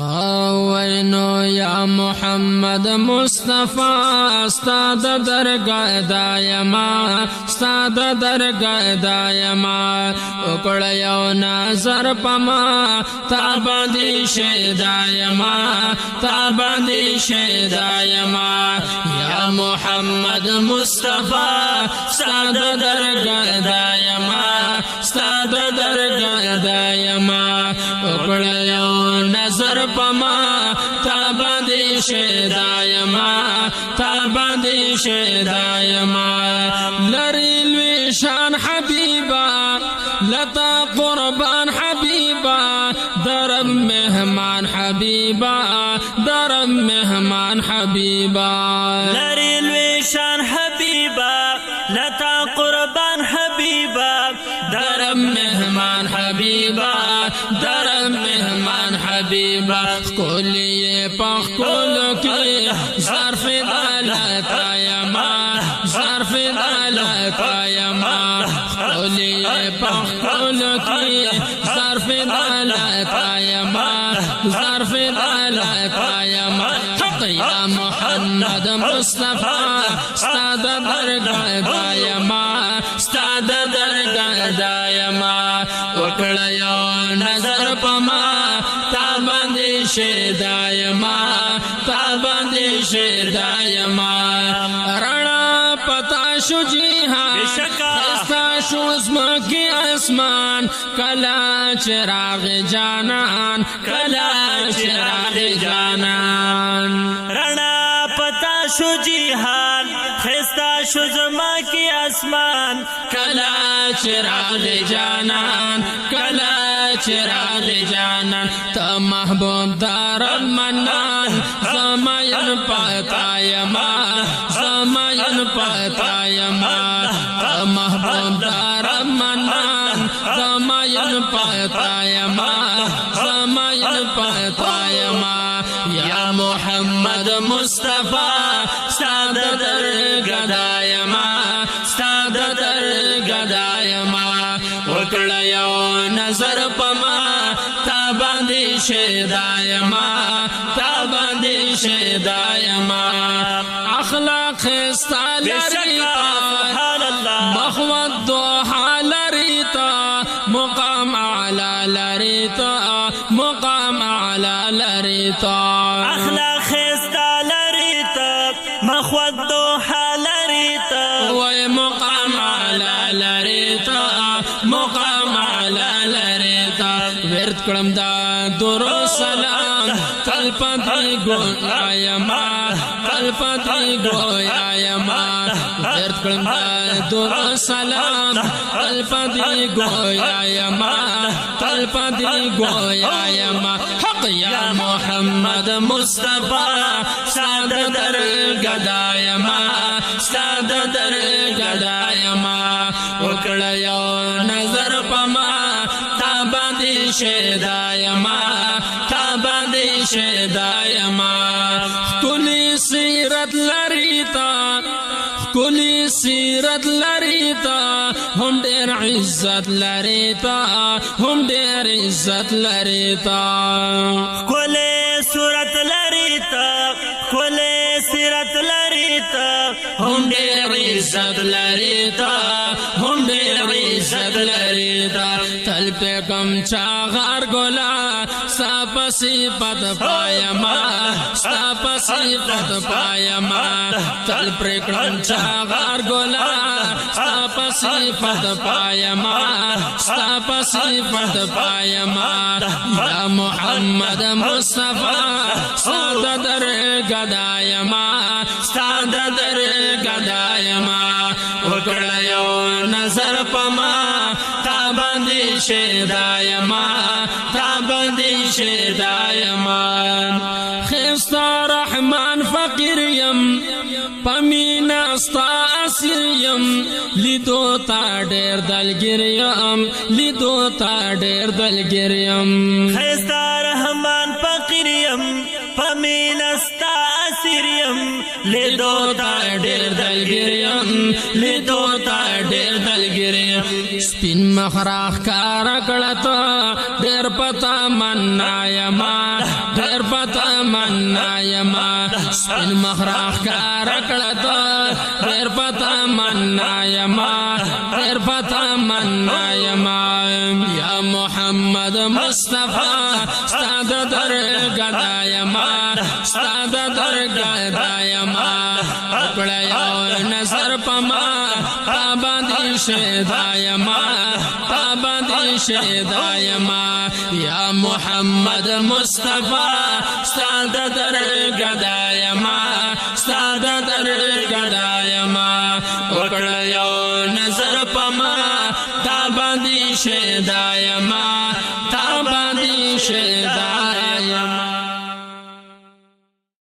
وینو یا محمد مصطفی استاد درگاه دایما استاد درگاه دایما وکړ یو نظر پما تا باندې شه دایما تا باندې شه دایما یا محمد مصطفی استاد درگاه دایما استاد درگاه دایما وکړ یو نظر پما تا باندې شه دایما تا باندې شه دایما لری لوی شان حبیبا لتا قربان حبیبا درب مهمان حبیبا درب مهمان حبیبا لری لوی شان حبیبا لتا قربان حبیبا درب مهمان حبیبا درب مهمان حبیبا کولی پخ کول کی ظرف دالتا یما ظرف دالتا یما کولی پخ کول کی ظرف دالتا یما ظرف دالتا یما یا محمد مصطفی استاد درگاه دایما استاد درگاه دایما وکړ یو نظر پما تا باندې شه دایما تا باندې شه دایما رڼا پتا شو جهان استا شو زمکي اسمان کلا چراغ جانان کلا چراغ جانان رڼا پتا شو جهان خستا شو زما کی اسمان کلا چراغ جانان کلا چراغ جانان تا محبوب دار منان زمین پتا یما زمین پتا یما تا محبوب دار منان زمین پتا یما زمین پتا یما یا محمد مصطفی استاد درگاه دایما استاد درگاه دایما وکړ یو نظر پما تا باندې شه دایما تا باندې شه دایما اخلاق استالریتا مخوت دوحه لریتا مقام اعلی لریتا مقام اعلی لریتا اخلاق استالریتا مخوت دوحه لریتا وای مقام اعلی لریتا مقام اعلی لریتا ورت کړم دا درو سلام تل پتی ګویاما تل پتی ګویاما ورت کړم دا درو سلام تل پتی ګویاما تل پتی ګویاما حق یا محمد مصطفی ساد درگاه دایما ساد درگاه دایما وکړ یو نظر پما تا باندې شه دایما تا باندې شه دایما کلی سیرت لریتا کلی سیرت لریتا هم ډېر عزت لریتا هم ډېر عزت لریتا کلی صورت لریتا کلی سیرت لریتا هم ډېر عزت لریتا هم ډېر عزت لریتا تل په کم چاغار ګلا صاف صفات پایما صاف صفات پایما تل پر کم چاغار ګلا صاف صفات پایما صاف صفات پایما یا محمد مصطفی استاد درگاه دایما استاد درگاه دایما وکړ یو نظر پما تا باندې شه دایما تا باندې شه دایما خستا رحمان فقیر یم پمینا استا اسیر یم لیدو تا ډېر دلګر یم لیدو تا ډېر دلګر یم خستا رحمان فقیر یم پمینا استا اسیر یم لیدو تا ډېر دلګر یم لیدو تا ډېر دلګر یم سپین مخراخ کار کړه ته ډېر پتا مننا یما ډېر پتا منا یما سپین مخراخ کار کړه ډېر پتا منا یما ډېر پتا منا یما یا محمد مصطفی ستاد درګه یما ستاد درګه یما کړه یو نظر پما پابندی شدایما پابندی شدایما یا محمد مصطفی ستاد درګدایما ستاد درګدایما وکړه یو نظر پما پابندی شدایما پابندی شدایما